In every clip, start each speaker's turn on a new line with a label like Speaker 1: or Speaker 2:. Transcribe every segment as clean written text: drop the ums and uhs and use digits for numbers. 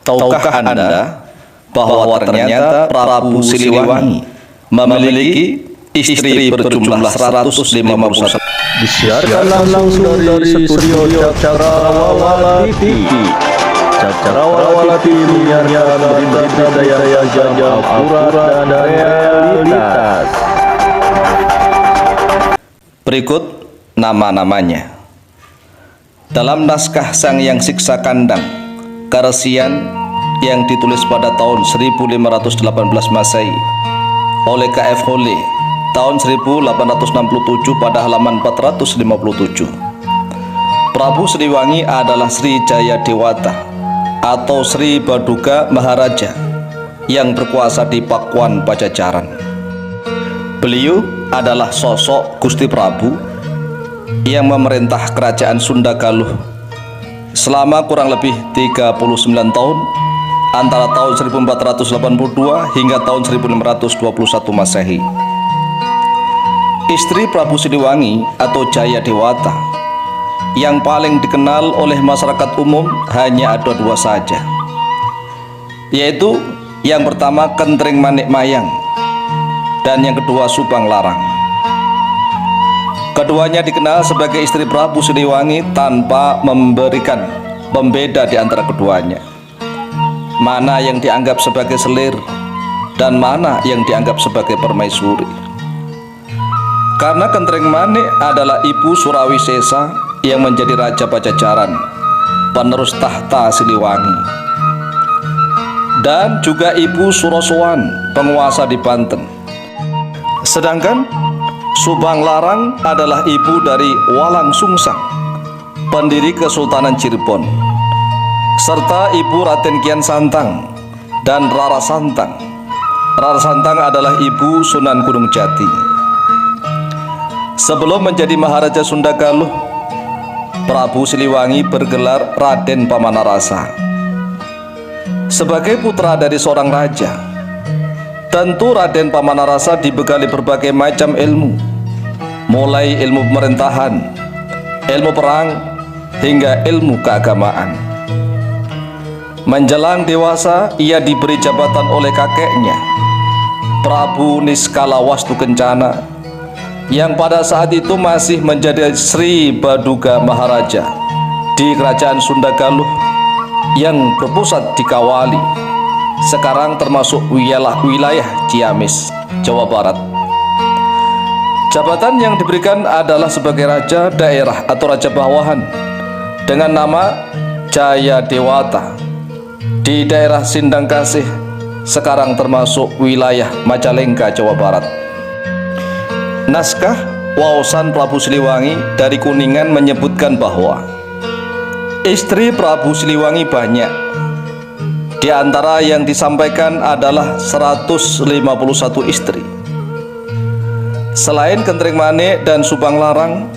Speaker 1: Tahukah Anda bahwa ternyata Prabu Siliwangi memiliki istri berjumlah 151?
Speaker 2: Disiarkan langsung dari studio Cakrawala TV. Cakrawala TV menyiarkan berita-berita yang akurat dan realitas.
Speaker 1: Berikut nama-namanya. Dalam naskah Sang Hyang Siksa Kandang Karesian yang ditulis pada tahun 1518 Masehi oleh K.F. Hole tahun 1867 pada halaman 457. Prabu Siliwangi adalah Sri Jaya Dewata atau Sri Baduga Maharaja yang berkuasa di Pakuan Pajajaran. Beliau adalah sosok Gusti Prabu yang memerintah kerajaan Sunda Galuh selama kurang lebih 39 tahun antara tahun 1482 hingga tahun 1521 Masehi. Istri Prabu Siliwangi atau Jaya Dewata yang paling dikenal oleh masyarakat umum hanya ada dua saja, yaitu yang pertama Kentreng Manik Mayang dan yang kedua Subang Larang. Keduanya dikenal sebagai istri Prabu Siliwangi tanpa memberikan pembeda di antara keduanya, mana yang dianggap sebagai selir dan mana yang dianggap sebagai permaisuri. Karena Kentreng Manik adalah ibu Surawi Sesa yang menjadi Raja Pajajaran, penerus tahta Siliwangi, dan juga ibu Surosowan, penguasa di Banten. Sedangkan Subang Larang adalah ibu dari Walang Sungsang, pendiri Kesultanan Cirebon, serta ibu Raden Kian Santang dan Rara Santang. Rara Santang adalah ibu Sunan Gunung Jati. Sebelum menjadi Maharaja Sunda Galuh, Prabu Siliwangi bergelar Raden Pamanarasa. Sebagai putra dari seorang raja, tentu Raden Pamanarasa dibekali berbagai macam ilmu, mulai ilmu pemerintahan, ilmu perang, hingga ilmu keagamaan. Menjelang dewasa, ia diberi jabatan oleh kakeknya, Prabu Niskala Wastu Kencana, yang pada saat itu masih menjadi Sri Baduga Maharaja di Kerajaan Sunda Galuh yang berpusat di Kawali, sekarang termasuk wilayah Ciamis, Jawa Barat. Jabatan yang diberikan adalah sebagai Raja Daerah atau Raja Bawahan dengan nama Jaya Dewata di daerah Sindang Kasih, sekarang termasuk wilayah Majalengka, Jawa Barat. Naskah Waosan Prabu Siliwangi dari Kuningan menyebutkan bahwa istri Prabu Siliwangi banyak. Di antara yang disampaikan adalah 151 istri. Selain Kentreng Manik dan Subang Larang,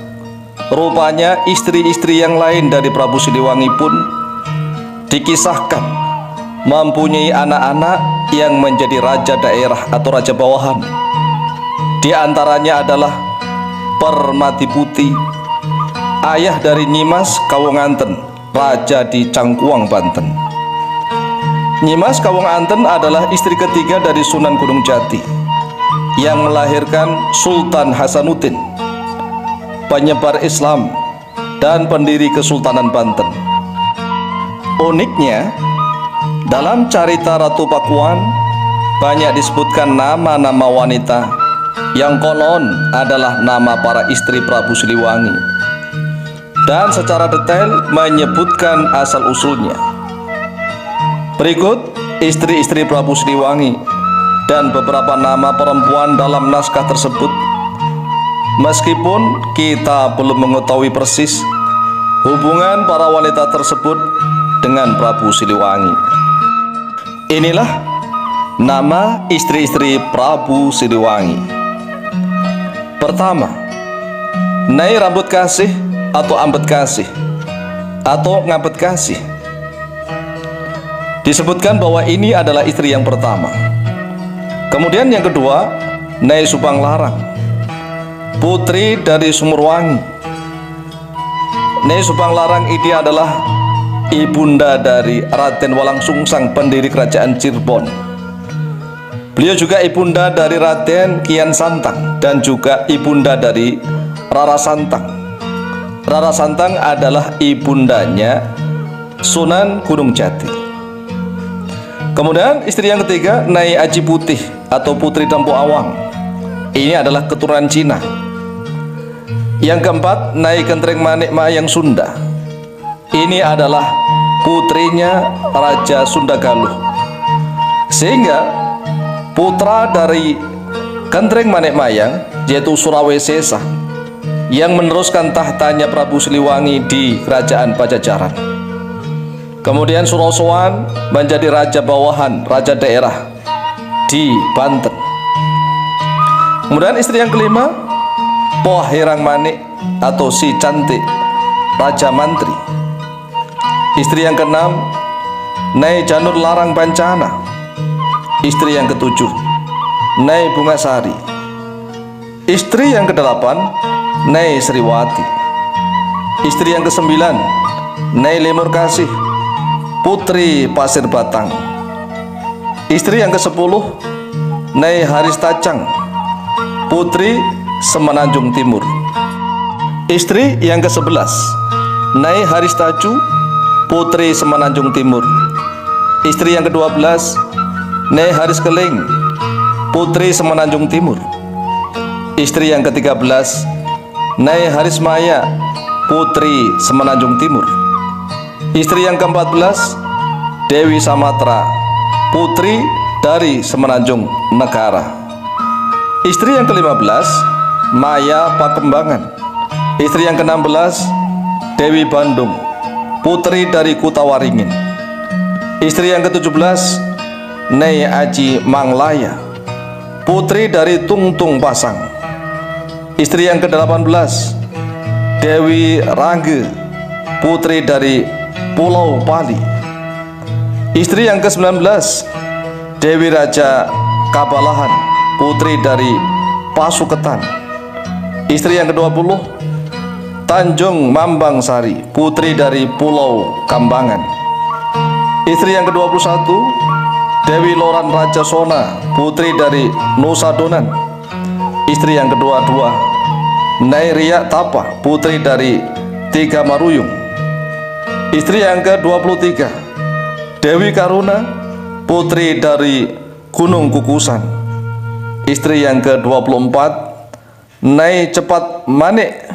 Speaker 1: rupanya istri-istri yang lain dari Prabu Siliwangi pun dikisahkan mempunyai anak-anak yang menjadi raja daerah atau raja bawahan. Di antaranya adalah Permati Putih, ayah dari Nyimas Kawonganten, raja di Cangkuang, Banten. Nyimas Kawonganten adalah istri ketiga dari Sunan Gunung Jati yang melahirkan Sultan Hasanuddin, penyebar Islam dan pendiri Kesultanan Banten. Uniknya, dalam carita Ratu Pakuan banyak disebutkan nama-nama wanita yang konon adalah nama para istri Prabu Siliwangi, dan secara detail menyebutkan asal-usulnya. Berikut istri-istri Prabu Siliwangi dan beberapa nama perempuan dalam naskah tersebut, meskipun kita belum mengetahui persis hubungan para wanita tersebut dengan Prabu Siliwangi. Inilah nama istri-istri Prabu Siliwangi. Pertama, Nyai Rambut Kasih atau Ambet Kasih atau Ngambet Kasih. Disebutkan bahwa ini adalah istri yang pertama. Kemudian yang kedua, Nyai Subang Larang, putri dari Sumurwangi. Nyai Subang Larang ini adalah ibunda dari Raden Walang Sungsang, pendiri kerajaan Cirebon. Beliau juga ibunda dari Raden Kian Santang dan juga ibunda dari Rara Santang. Rara Santang adalah ibundanya Sunan Gunung Jati. Kemudian istri yang ketiga, Nyai Aji Putih atau Putri Dampu Awang. Ini adalah keturunan Cina. Yang keempat, Nyai Kentreng Manik Mayang Sunda. Ini adalah putrinya Raja Sunda Galuh. Sehingga putra dari Kentreng Manik Mayang yaitu Surawesesa yang meneruskan tahtanya Prabu Siliwangi di kerajaan Pajajaran. Kemudian Surasowan menjadi raja bawahan, raja daerah di Banten. Kemudian istri yang kelima, Poh Hirang Manik atau si cantik Raja Mantri. Istri yang keenam, Nyai Janur Larang Bancana. Istri yang ketujuh, Nyai Bungasari. Istri yang kedelapan, Nyai Sriwati. Istri yang kesembilan, Nyai Lemur Kasih, Putri Pasir Batang. Istri yang kesepuluh, Nyai Haris Tacang, Putri Semenanjung Timur. Istri yang ke-11, Nyai Haris Taju, Putri Semenanjung Timur. Istri yang ke-12, Nyai Haris Keling, Putri Semenanjung Timur. Istri yang ke-13, Nyai Haris Maya, Putri Semenanjung Timur. Istri yang ke-14, Dewi Samatra, Putri dari Semenanjung Negara. Istri yang ke-15, Maya Pakembangan. Istri yang ke-16, Dewi Bandung, Putri dari Kutawaringin. Istri yang ke-17, Nyai Aji Manglaya, Putri dari Tungtung Pasang. Istri yang ke-18, Dewi Rangge, Putri dari Pulau Pali. Istri yang ke-19, Dewi Raja Kabalahan, Putri dari Pasuketan. Istri yang ke-20, Tanjung Mambang Sari, Putri dari Pulau Kambangan. Istri yang ke-21, Dewi Loran Raja Sona, Putri dari Nusa Donan. Istri yang ke-22, Nyai Riak Tapa, Putri dari Tiga Maruyung. Istri yang ke-23, Dewi Karuna, Putri dari Gunung Kukusan. Istri yang ke-24, Nyai Cepat Manik,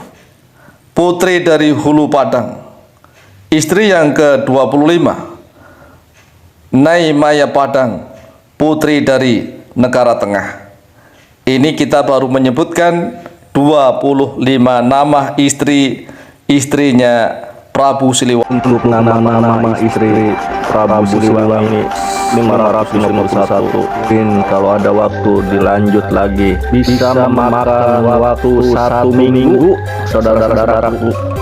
Speaker 1: Putri dari Hulu Padang. Istri yang ke-25, Nyai Maya Padang, Putri dari Negara Tengah. Ini kita baru menyebutkan 25 nama istri-istrinya Prabu Siliwangi.
Speaker 2: Untuk nama-nama istri Prabu Siliwangi 551. Mungkin kalau ada waktu dilanjut lagi, bisa memakan waktu 1 minggu, saudara-saudaraku.